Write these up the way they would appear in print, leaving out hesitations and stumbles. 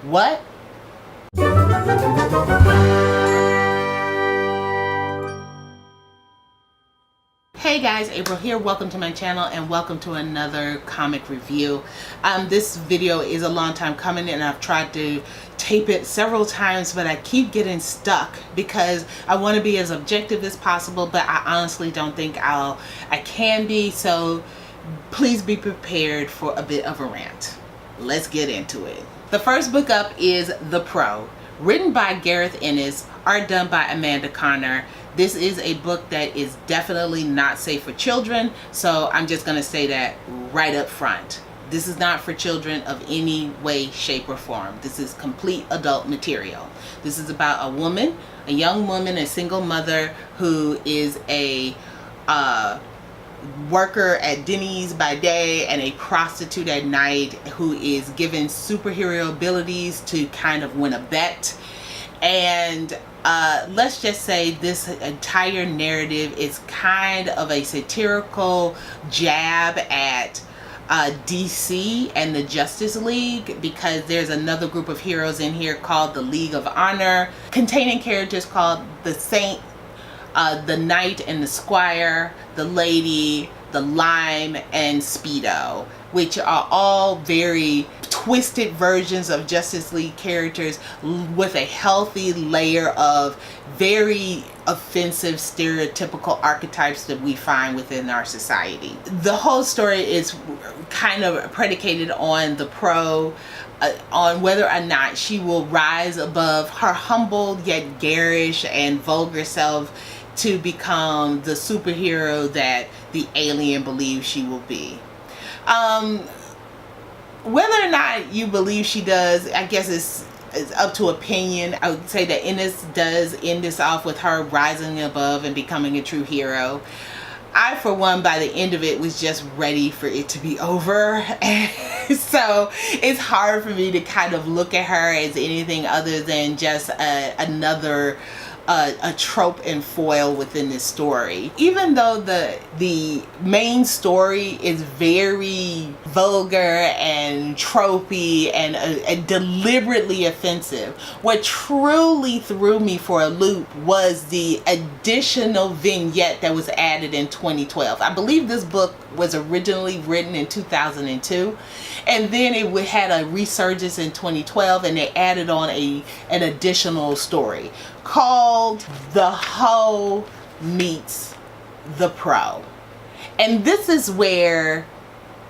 What? Hey guys, April here. Welcome to my channel and welcome to another comic review. This video is a long time coming and I've tried to tape it several times, but I keep getting stuck because I want to be as objective as possible, but I honestly don't think I can be, so please be prepared for a bit of a rant. Let's get into it. The first book up is The Pro, written by Garth Ennis, art done by Amanda Connor. This is a book that is definitely not safe for children, so I'm just going to say that right up front. This is not for children of any way, shape, or form. This is complete adult material. This is about a woman, a young woman, a single mother who is a worker at Denny's by day and a prostitute at night, who is given superhero abilities to kind of win a bet. And let's just say this entire narrative is kind of a satirical jab at DC and the Justice League, because there's another group of heroes in here called the League of Honor, containing characters called the Saint, the Knight and the Squire, the Lady, the Lime, and Speedo, which are all very twisted versions of Justice League characters with a healthy layer of very offensive stereotypical archetypes that we find within our society. The whole story is kind of predicated on the Pro, on whether or not she will rise above her humble yet garish and vulgar self to become the superhero that the alien believes she will be. Whether or not you believe she does, I guess it's up to opinion. I would say that Ennis does end this off with her rising above and becoming a true hero. I, for one, by the end of it, was just ready for it to be over. So it's hard for me to kind of look at her as anything other than just another a trope and foil within this story. Even though the main story is very vulgar and tropey and deliberately offensive, what truly threw me for a loop was the additional vignette that was added in 2012. I believe this book was originally written in 2002, and then it had a resurgence in 2012, and they added on an additional story called The Hoe Meets the Pro. And this is where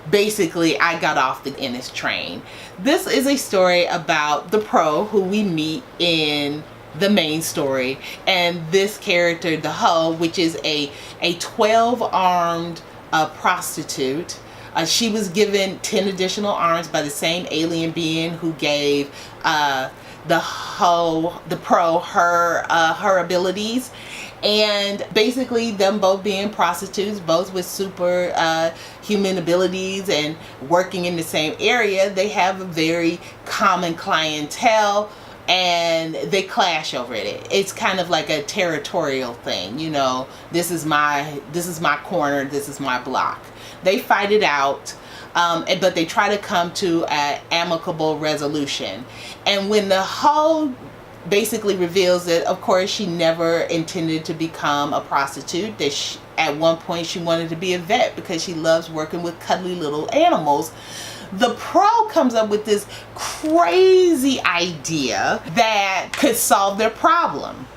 basically I got off the Ennis train. This is a story about the Pro, who we meet in the main story, and this character, the Hoe, which is a 12-armed prostitute. She was given 10 additional arms by the same alien being who gave the Pro her abilities, and basically them both being prostitutes, both with super human abilities and working in the same area, they have a very common clientele and they clash over it. It's kind of like a territorial thing, you know, this is my corner, this is my block. They fight it out. But they try to come to an amicable resolution. And when the Hoe basically reveals that, of course, she never intended to become a prostitute, that at one point she wanted to be a vet because she loves working with cuddly little animals, the Pro comes up with this crazy idea that could solve their problem.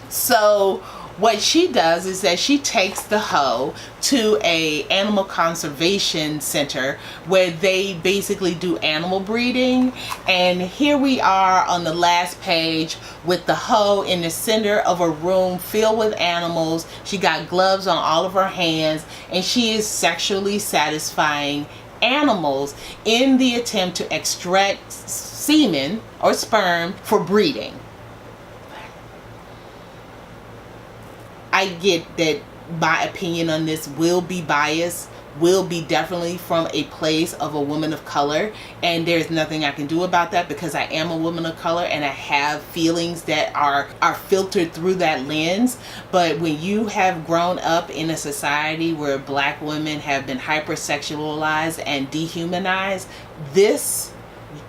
So what she does is that she takes the Hoe to a animal conservation center where they basically do animal breeding. And here we are on the last page with the Hoe in the center of a room filled with animals. She got gloves on all of her hands, and she is sexually satisfying animals in the attempt to extract semen or sperm for breeding. I get that my opinion on this will be biased, will be definitely from a place of a woman of color, and there's nothing I can do about that because I am a woman of color and I have feelings that are filtered through that lens. But when you have grown up in a society where black women have been hypersexualized and dehumanized, this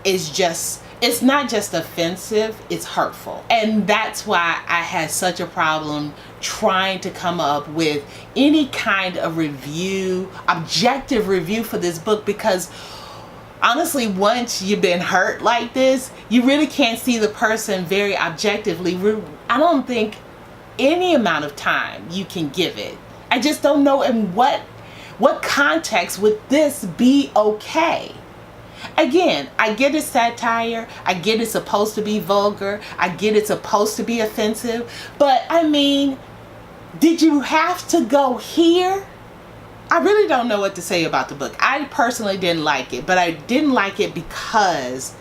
is just It's not just offensive, it's hurtful. And that's why I had such a problem trying to come up with any kind of review, objective review for this book, because honestly, once you've been hurt like this, you really can't see the person very objectively. I don't think any amount of time you can give it. I just don't know in what context would this be okay. Again, I get it's satire, I get it's supposed to be vulgar, I get it's supposed to be offensive, but I mean, did you have to go here? I really don't know what to say about the book. I personally didn't like it, but I didn't like it because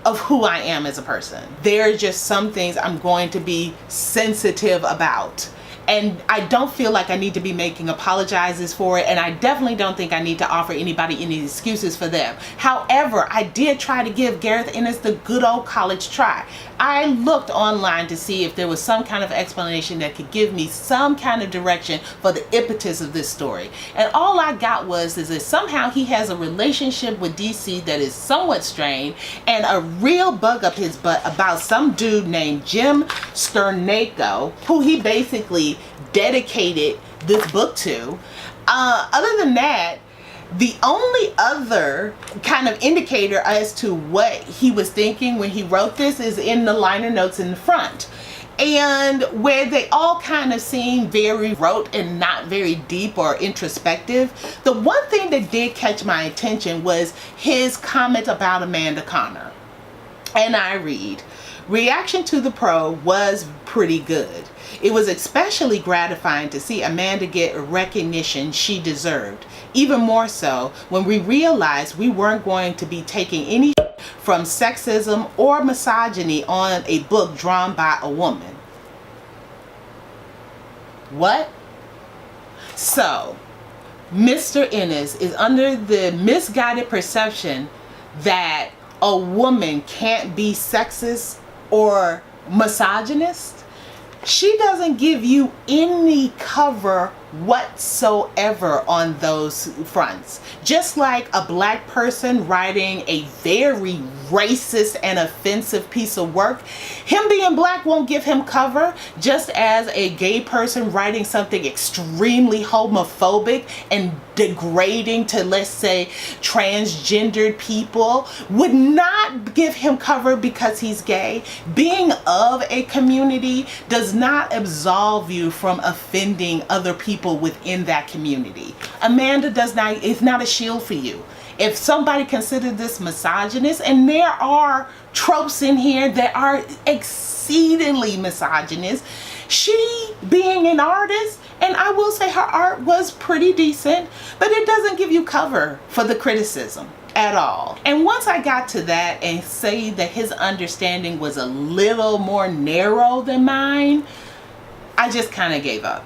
of who I am as a person. There are just some things I'm going to be sensitive about. And I don't feel like I need to be making apologizes for it, and I definitely don't think I need to offer anybody any excuses for them. However, I did try to give Garth Ennis the good old college try. I looked online to see if there was some kind of explanation that could give me some kind of direction for the impetus of this story. And all I got was that somehow he has a relationship with DC that is somewhat strained, and a real bug up his butt about some dude named Jim Sternako, who he basically dedicated this book to. Other than that, the only other kind of indicator as to what he was thinking when he wrote this is in the liner notes in the front, and where they all kind of seem very rote and not very deep or introspective. The one thing that did catch my attention was his comment about Amanda Connor. And I read, reaction to the prologue was pretty good. It was especially gratifying to see Amanda get recognition she deserved. Even more so when we realized we weren't going to be taking any from sexism or misogyny on a book drawn by a woman. What? So, Mr. Ennis is under the misguided perception that a woman can't be sexist or misogynist. She doesn't give you any cover whatsoever on those fronts. Just like a black person writing a very racist and offensive piece of work, him being black won't give him cover, just as a gay person writing something extremely homophobic and degrading to, let's say, transgendered people would not give him cover because he's gay. Being of a community does not absolve you from offending other people within that community. Amanda is not a shield for you. If somebody considered this misogynist, and there are tropes in here that are exceedingly misogynist, she being an artist, and I will say her art was pretty decent, but it doesn't give you cover for the criticism at all. And once I got to that and say that his understanding was a little more narrow than mine, I just kind of gave up.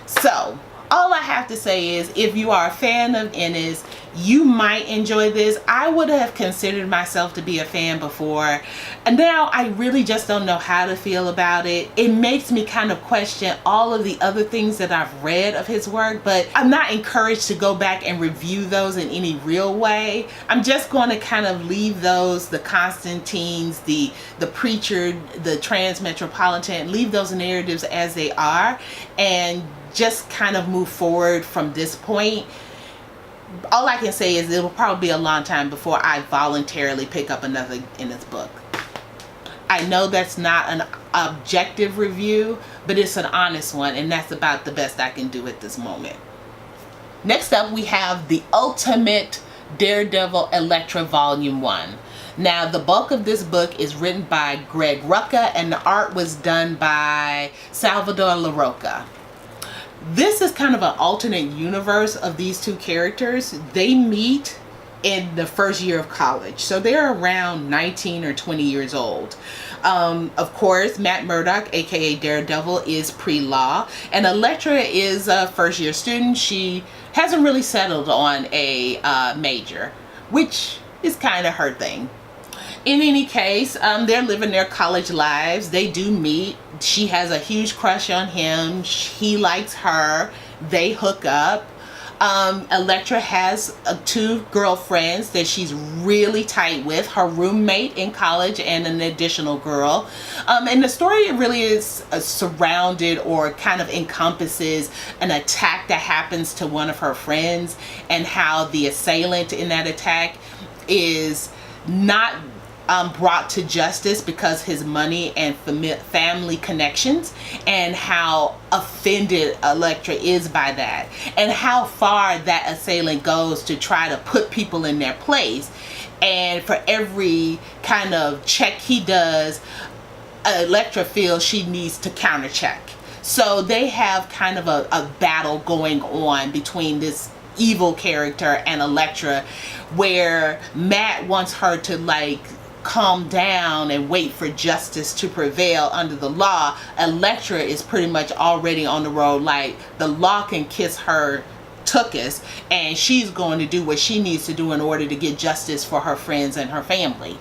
So all I have to say is, if you are a fan of Ennis, you might enjoy this. I would have considered myself to be a fan before, and now I really just don't know how to feel about it. It makes me kind of question all of the other things that I've read of his work, but I'm not encouraged to go back and review those in any real way. I'm just going to kind of leave those, the Constantines, the Preacher, the Trans-Metropolitan, leave those narratives as they are, and just kind of move forward from this point. All I can say is it'll probably be a long time before I voluntarily pick up another Ennis book. I know that's not an objective review, but it's an honest one, and that's about the best I can do at this moment. Next up, we have The Ultimate Daredevil Elektra Volume 1. Now, the bulk of this book is written by Greg Rucka, and the art was done by Salvador LaRocca. This is kind of an alternate universe of these two characters. They meet in the first year of college, so they're around 19 or 20 years old. Of course, Matt Murdock, aka Daredevil, is pre-law, and Elektra is a first year student. She hasn't really settled on a major, which is kind of her thing. In any case, they're living their college lives. They do meet. She has a huge crush on him. He likes her. They hook up. Elektra has two girlfriends that she's really tight with, her roommate in college and an additional girl. And the story really is surrounded or kind of encompasses an attack that happens to one of her friends, and how the assailant in that attack is not brought to justice because his money and family connections, and how offended Elektra is by that, and how far that assailant goes to try to put people in their place. And for every kind of check he does, Elektra feels she needs to counter check. So they have kind of a battle going on between this evil character and Elektra, where Matt wants her to like calm down and wait for justice to prevail under the law. Elektra is pretty much already on the road, like the law can kiss her tuchus, and she's going to do what she needs to do in order to get justice for her friends and her family.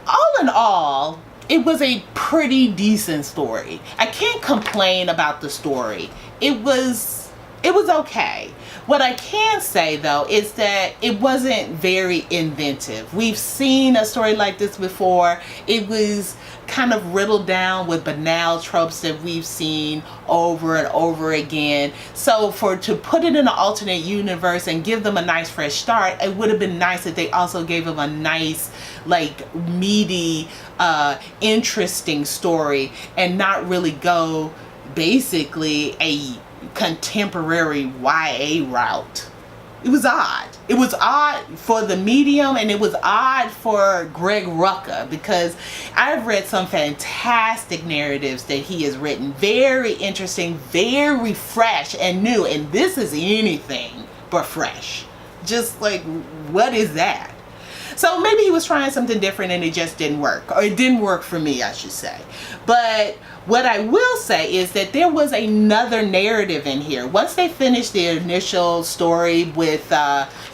All in all, it was a pretty decent story. I can't complain about the story. It was okay. What I can say though is that it wasn't very inventive. We've seen a story like this before. It was kind of riddled down with banal tropes that we've seen over and over again. So to put it in an alternate universe and give them a nice fresh start, it would have been nice if they also gave them a nice, like, meaty, interesting story, and not really go basically a contemporary YA route. It was odd. It was odd for the medium, and it was odd for Greg Rucka, because I've read some fantastic narratives that he has written. Very interesting, very fresh and new, and this is anything but fresh. Just like, what is that? So maybe he was trying something different and it just didn't work. Or it didn't work for me, I should say. But what I will say is that there was another narrative in here. Once they finished the initial story with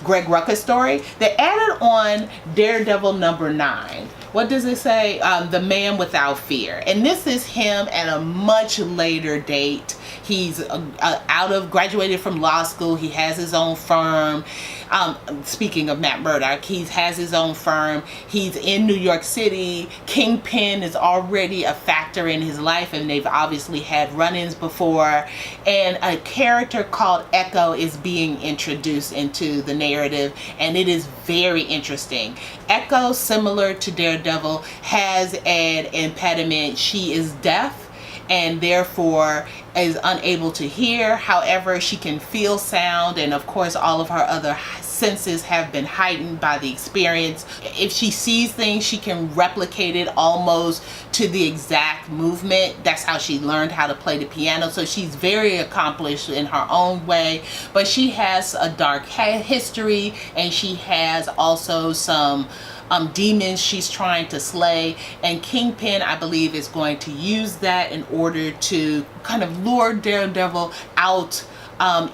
Greg Rucka's story, they added on Daredevil number 9. What does it say? The Man Without Fear. And this is him at a much later date. He's graduated from law school. He has his own firm. Speaking of Matt Murdock, he has his own firm. He's in New York City. Kingpin is already a factor in his life, and they've obviously had run-ins before. And a character called Echo is being introduced into the narrative, and it is very interesting. Echo, similar to Daredevil, has an impediment. She is deaf and therefore is unable to hear. However, she can feel sound, and of course all of her other senses have been heightened by the experience. If she sees things, she can replicate it almost to the exact movement. That's how she learned how to play the piano. So she's very accomplished in her own way, but she has a dark history, and she has also some demons she's trying to slay, and Kingpin, I believe, is going to use that in order to kind of lure Daredevil out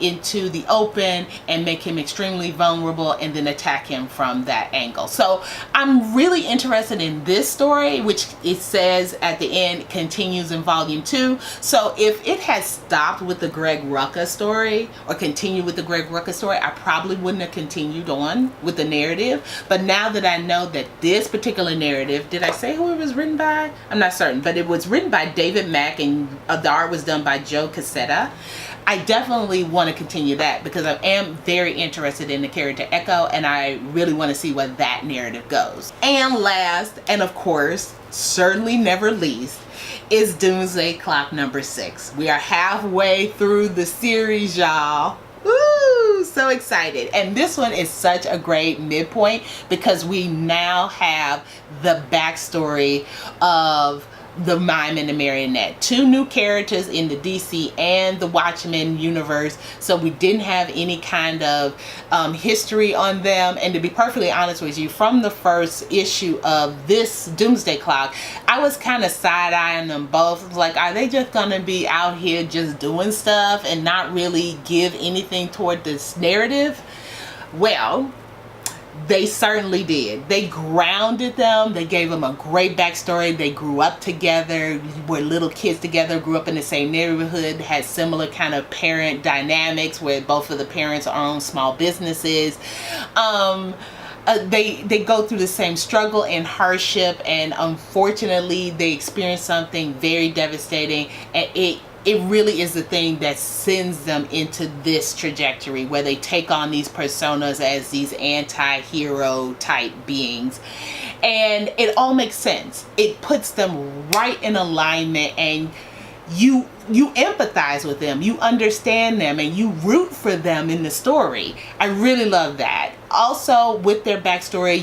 into the open and make him extremely vulnerable, and then attack him from that angle. So I'm really interested in this story, which it says at the end continues in volume 2. So if it had stopped with the Greg Rucka story, or continued with the Greg Rucka story, I probably wouldn't have continued on with the narrative. But now that I know that this particular narrative, did I say who it was written by? I'm not certain, but it was written by David Mack, and the art was done by Joe Cassetta. I definitely want to continue that, because I am very interested in the character Echo, and I really want to see where that narrative goes. And last, and of course, certainly never least, is Doomsday Clock number 6. We are halfway through the series, y'all. Woo! So excited. And this one is such a great midpoint, because we now have the backstory of the Mime and the Marionette. 2 new characters in the DC and the Watchmen universe, so we didn't have any kind of history on them. And to be perfectly honest with you, from the first issue of this Doomsday Clock, I was kind of side-eyeing them both. Like, are they just gonna be out here just doing stuff and not really give anything toward this narrative? Well, They certainly did. They grounded them. They gave them a great backstory. They grew up together, were little kids together, grew up in the same neighborhood, had similar kind of parent dynamics where both of the parents own small businesses. They go through the same struggle and hardship, and unfortunately they experience something very devastating, and it really is the thing that sends them into this trajectory where they take on these personas as these anti-hero type beings. And it all makes sense. It puts them right in alignment, and you empathize with them, you understand them, and you root for them in the story. I really love that. Also, with their backstory,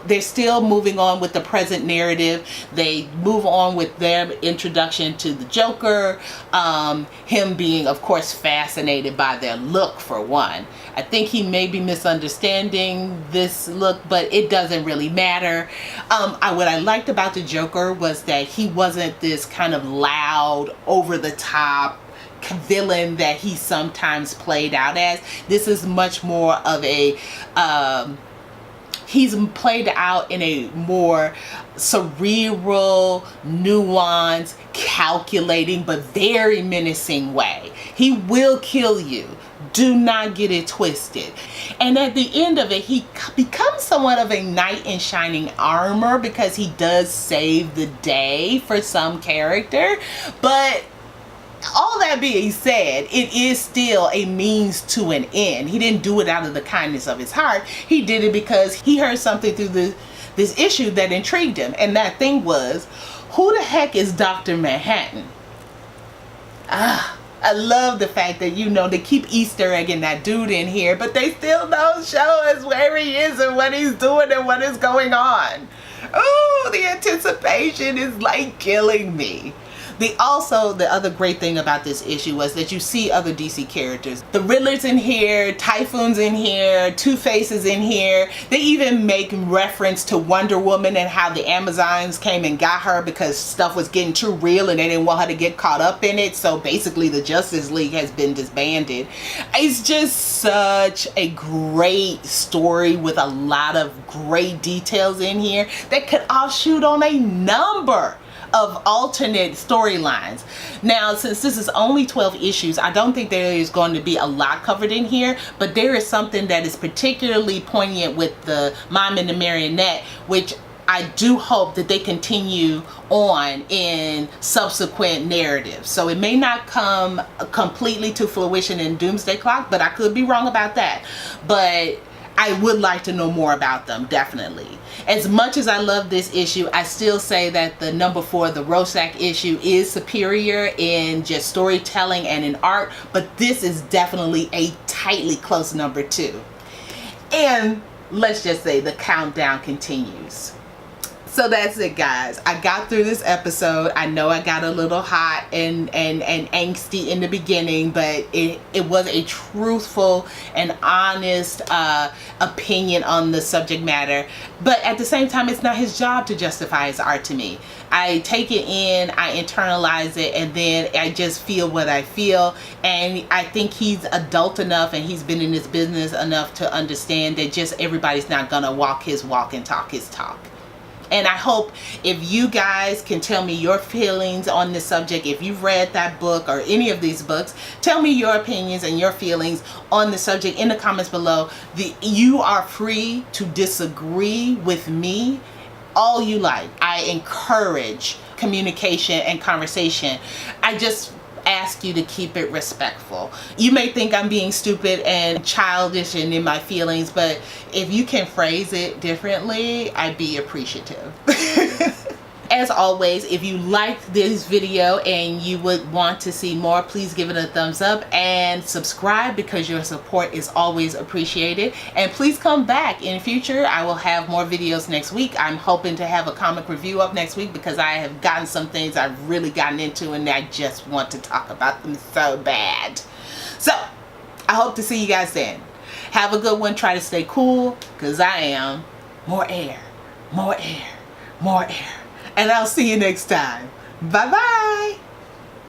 they're still moving on with the present narrative. They move on with their introduction to the Joker, him being, of course, fascinated by their look, for one. I think he may be misunderstanding this look, but it doesn't really matter. What I liked about the Joker was that he wasn't this kind of loud, over-the-top villain that he sometimes played out as. This is much more of a he's played out in a more cerebral, nuanced, calculating, but very menacing way. He will kill you. Do not get it twisted. And at the end of it, he becomes somewhat of a knight in shining armor because he does save the day for some character. But all that being said, it is still a means to an end. He didn't do it out of the kindness of his heart. He did it because he heard something through this issue that intrigued him. And that thing was, who the heck is Dr. Manhattan? I love the fact that, they keep Easter egging that dude in here, but they still don't show us where he is and what he's doing and what is going on. Oh, the anticipation is like killing me. The other great thing about this issue was that you see other DC characters. The Riddler's in here, Typhoon's in here, Two-Face is in here. They even make reference to Wonder Woman and how the Amazons came and got her because stuff was getting too real and they didn't want her to get caught up in it. So basically the Justice League has been disbanded. It's just such a great story with a lot of great details in here that could offshoot on a number of alternate storylines. Now, since this is only 12 issues, I don't think there is going to be a lot covered in here, but there is something that is particularly poignant with the Mom and the Marionette, which I do hope that they continue on in subsequent narratives. So it may not come completely to fruition in Doomsday Clock, but I could be wrong about that. But I would like to know more about them, definitely. As much as I love this issue, I still say that the number 4, the Rorschach issue, is superior in just storytelling and in art, but this is definitely a tightly close number 2. And let's just say the countdown continues. So that's it, guys. I got through this episode. I know I got a little hot and angsty in the beginning, but it was a truthful and honest opinion on the subject matter. But at the same time, it's not his job to justify his art to me. I take it in, I internalize it, and then I just feel what I feel. And I think he's adult enough and he's been in this business enough to understand that just everybody's not gonna walk his walk and talk his talk. And I hope if you guys can tell me your feelings on this subject, if you've read that book or any of these books, tell me your opinions and your feelings on the subject in the comments below. You are free to disagree with me all you like. I encourage communication and conversation. I just ask you to keep it respectful. You may think I'm being stupid and childish and in my feelings, but if you can phrase it differently, I'd be appreciative. As always, if you liked this video and you would want to see more, please give it a thumbs up and subscribe because your support is always appreciated. And please come back in future. I will have more videos next week. I'm hoping to have a comic review up next week because I have gotten some things I've really gotten into and I just want to talk about them so bad. So I hope to see you guys then. Have a good one. Try to stay cool because I am. More air, more air, more air. And I'll see you next time. Bye-bye.